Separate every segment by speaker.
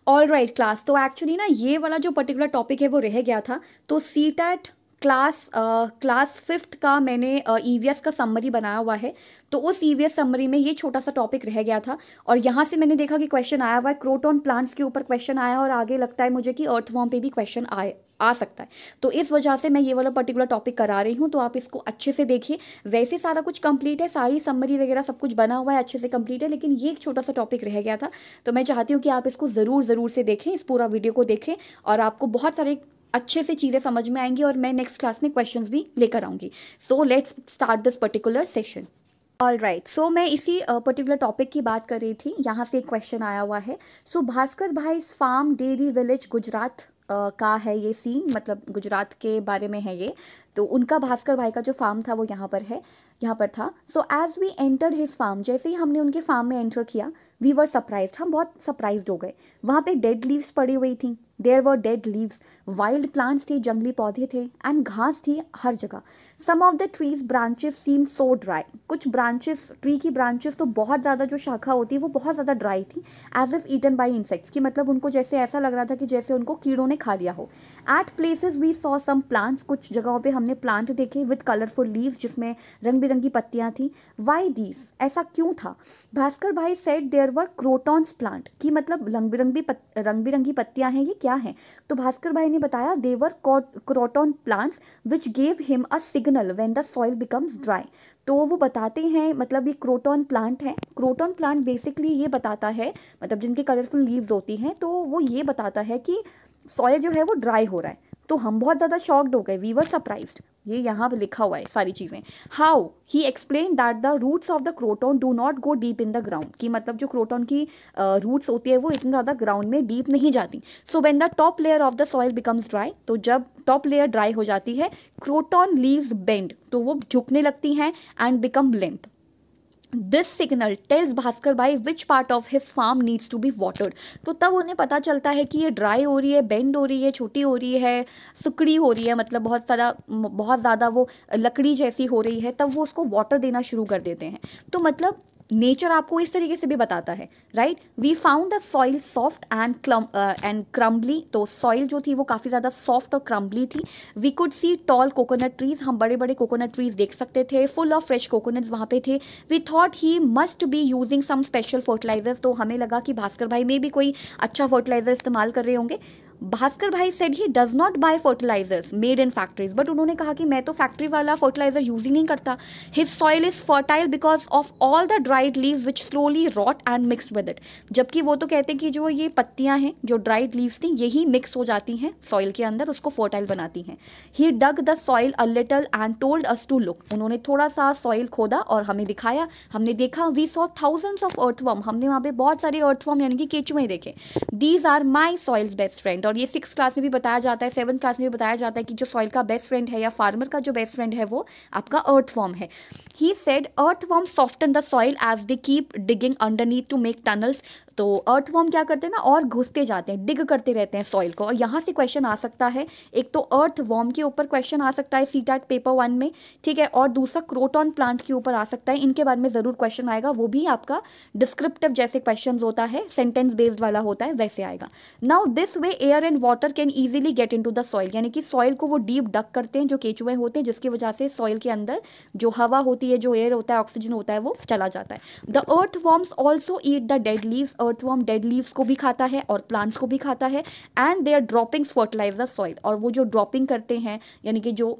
Speaker 1: All right class, तो actually ना ये वाला जो पर्टिकुलर टॉपिक है वो रह गया था। तो सीटैट क्लास फिफ्थ का मैंने ईवीएस का समरी बनाया हुआ है। तो उस ईवीएस समरी में ये छोटा सा टॉपिक रह गया था, और यहाँ से मैंने देखा कि क्वेश्चन आया हुआ है, क्रोटोन प्लांट्स के ऊपर क्वेश्चन आया, और आगे लगता है मुझे कि अर्थवॉर्म पे भी क्वेश्चन आ सकता है। तो इस वजह से मैं ये वाला पर्टिकुलर टॉपिक करा रही हूँ, तो आप इसको अच्छे से देखिए। वैसे सारा कुछ कंप्लीट है, सारी समरी वगैरह सब कुछ बना हुआ है, अच्छे से कंप्लीट है, लेकिन ये एक छोटा सा टॉपिक रह गया था। तो मैं चाहती हूँ कि आप इसको ज़रूर ज़रूर से देखें, इस पूरा वीडियो को देखें, और आपको बहुत सारे अच्छे से चीज़ें समझ में आएंगी, और मैं नेक्स्ट क्लास में क्वेश्चंस भी लेकर आऊँगी। So let's start this particular session. All right, so मैं इसी पर्टिकुलर टॉपिक की बात कर रही थी। यहाँ से एक क्वेश्चन आया हुआ है। सो भास्कर भाई फार्म डेयरी विलेज गुजरात का है ये सीन, मतलब गुजरात के बारे में है ये। तो उनका भास्कर भाई का जो फार्म था वो यहाँ पर है, यहाँ पर था। So as we entered his farm, जैसे ही हमने उनके फार्म में एंटर किया, वी वर सरप्राइज्ड, हम बहुत सरप्राइज्ड हो गए। वहाँ पे डेड लीव्स पड़ी हुई थी, there were dead leaves, wild plants थे, जंगली पौधे थे, एंड घास थी हर जगह। Some of the trees branches seem so dry, कुछ ब्रांचेस, ट्री की ब्रांचेस तो बहुत ज़्यादा, जो शाखा होती है वो बहुत ज़्यादा ड्राई थी। As if eaten by insects, की मतलब उनको जैसे ऐसा लग रहा था कि जैसे उनको कीड़ों ने खा लिया हो। At places we saw some plants, कुछ जगहों पे हमने प्लांट देखे विद कलरफुल लीव्स, जिसमें रंग बिरंगी पत्तियां थी। वाई दीज, ऐसा क्यों था? भास्कर भाई said there were crotons plant, की मतलब रंग बिरंगी पत्तियां हैं, ये क्या है? तो भास्कर भाई ने बताया there were croton plants which gave him a signal when the soil becomes dry. तो वो बताते हैं, मतलब ये क्रोटॉन प्लांट है। क्रोटॉन प्लांट बेसिकली ये बताता है, मतलब जिनके कलरफुल लीव्स होती हैं, तो वो ये बताता है कि सॉइल जो है वो ड्राई हो रहा है। तो हम बहुत ज़्यादा शॉक्ड हो गए, वी वर सरप्राइज्ड। ये यहाँ पे लिखा हुआ है सारी चीज़ें। How he explain that the roots of the croton do not go deep in the ground, की मतलब जो क्रोटॉन की रूट्स होती है वो इतना ज़्यादा ग्राउंड में डीप नहीं जाती। So when the top layer of the soil becomes dry, तो जब टॉप लेयर ड्राई हो जाती है, क्रोटॉन लीव्स बेंड, तो वो झुकने लगती हैं, and become length. This signal tells Bhaskar भाई which part of his farm needs to be watered. तो तब उन्हें पता चलता है कि ये ड्राई हो रही है, बेंड हो रही है, छोटी हो रही है, सुकड़ी हो रही है, मतलब बहुत ज़्यादा वो लकड़ी जैसी हो रही है, तब वो उसको वाटर देना शुरू कर देते हैं। तो मतलब नेचर आपको इस तरीके से भी बताता है, right. We found the soil soft and crumbly, तो सॉइल जो थी वो काफ़ी ज़्यादा सॉफ्ट और क्रम्बली थी। We could see tall coconut trees, हम बड़े बड़े कोकोनट ट्रीज देख सकते थे, फुल ऑफ फ्रेश कोकोनट्स वहाँ पे थे। We thought he must be using some special fertilisers, तो हमें लगा कि भास्कर भाई में भी कोई अच्छा फर्टिलाइजर इस्तेमाल कर रहे होंगे। भास्कर भाई said he does not buy fertilisers made in factories, but उन्होंने कहा कि मैं तो फैक्ट्री वाला फर्टिलाइजर यूज ही नहीं करता। His soil is fertile because of all the dried leaves which slowly rot and mixed with it, जबकि वो तो कहते हैं कि जो ये पत्तियां हैं, जो ड्राइड लीव्स थी, यही मिक्स हो जाती हैं सॉइल के अंदर, उसको फर्टाइल बनाती हैं। He dug the soil a little and told us to look, उन्होंने थोड़ा सा सॉइल खोदा और हमें दिखाया, हमने देखा। We saw thousands of earthworm, हमने वहाँ पे बहुत सारे अर्थवर्म यानी कि केचुए देखे। These are my soils best friend, और ये 6th क्लास में भी बताया जाता है, 7th क्लास में भी बताया जाता है कि जो सॉइल का बेस्ट फ्रेंड है या फार्मर का जो बेस्ट फ्रेंड है वो आपका अर्थवर्म है। He said earthworm soften the soil as they keep digging underneath to make tunnels, तो अर्थवर्म क्या करते हैं ना, और घुसते जाते हैं, डिग करते रहते हैं सॉइल को। और यहाँ से क्वेश्चन आ सकता है, एक तो अर्थवर्म के ऊपर क्वेश्चन आ सकता है सीटैट पेपर 1 में, ठीक है, और दूसरा क्रोटॉन प्लांट के ऊपर आ सकता है। इनके बारे में जरूर क्वेश्चन आएगा, वो भी आपका डिस्क्रिप्टिव जैसे क्वेश्चन होता है, सेंटेंस बेस्ड वाला होता है, वैसे आएगा। Now this way air and water can easily get into the soil, यानी कि सॉइल को वो डीप डक करते हैं जो केचुए होते हैं, जिसकी वजह से सॉइल के अंदर जो हवा होती है, जो एयर होता है, ऑक्सीजन होता है, वो चला जाता है। The earthworms also eat the dead leaves, earthworm dead leaves को भी खाता है और प्लांट्स को भी खाता है। And their droppings fertilise the soil, और वो जो ड्रॉपिंग करते हैं, यानी कि जो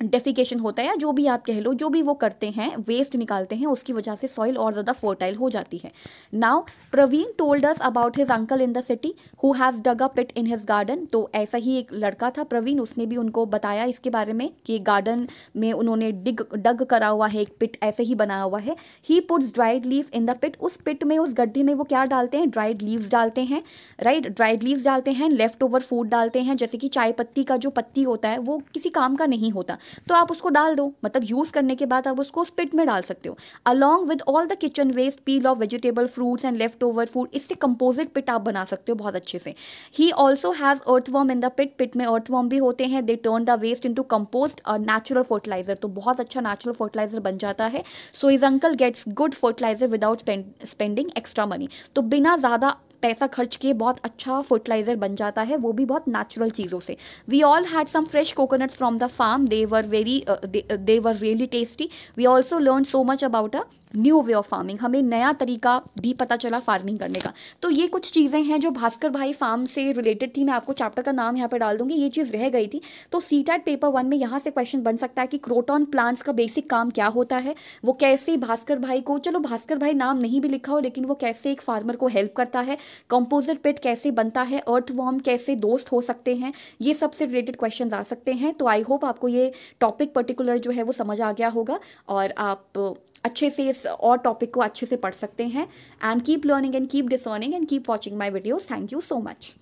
Speaker 1: डेफिकेशन होता है या जो भी आप कह लो, जो भी वो करते हैं, वेस्ट निकालते हैं, उसकी वजह से सॉइल और ज़्यादा फर्टाइल हो जाती है। Now Praveen told us about his uncle in the city who has dug a pit in his garden, तो ऐसा ही एक लड़का था प्रवीण, उसने भी उनको बताया इसके बारे में कि गार्डन में उन्होंने डग करा हुआ है, एक पिट ऐसे ही बनाया हुआ है। He puts dried leave in the pit, उस पिट में, उस गड्ढे में वो क्या डालते हैं, ड्राइड लीव्स डालते हैं, राइट, ड्राइड लीव्स डालते हैं, लेफ्ट ओवर फूड डालते हैं, जैसे कि चाय पत्ती का जो पत्ती होता है वो किसी काम का नहीं होता, तो आप उसको डाल दो, मतलब यूज करने के बाद आप उसको पिट में डाल सकते हो। Along with all the kitchen waste, peel off vegetable, fruits and left over food, इससे कंपोजिट पिट आप बना सकते हो बहुत अच्छे से। He also has earthworm in the pit, pit में अर्थवर्म भी होते हैं। They turn the waste into compost और नेचुरल फर्टिलाइजर, तो बहुत अच्छा नेचुरल फर्टिलाइजर बन जाता है। So his uncle gets good fertiliser without spending extra money, तो बिना ज़्यादा पैसा खर्च किए बहुत अच्छा फर्टिलाइजर बन जाता है, वो भी बहुत नेचुरल चीज़ों से। We all had some fresh coconuts from the farm, they were really tasty. We also learn so much about a new way of farming, हमें नया तरीका भी पता चला फार्मिंग करने का। तो ये कुछ चीज़ें हैं जो भास्कर भाई फार्म से रिलेटेड थी। मैं आपको चैप्टर का नाम यहाँ पे डाल दूंगी, ये चीज़ रह गई थी। तो सीटैट पेपर 1 में यहाँ से क्वेश्चन बन सकता है कि क्रोटॉन प्लांट्स का बेसिक काम क्या होता है, वो कैसे भास्कर भाई को, चलो भास्कर भाई नाम नहीं भी लिखा हो, लेकिन वो कैसे एक फार्मर को हेल्प करता है, कंपोजिट पिट कैसे बनता है, अर्थवॉर्म कैसे दोस्त हो सकते हैं, ये सबसे रिलेटेड क्वेश्चन आ सकते हैं। तो आई होप आपको ये टॉपिक पर्टिकुलर जो है वो समझ आ गया होगा और आप अच्छे से इस और टॉपिक को अच्छे से पढ़ सकते हैं। And keep learning and keep discerning and keep watching my videos. Thank you so much.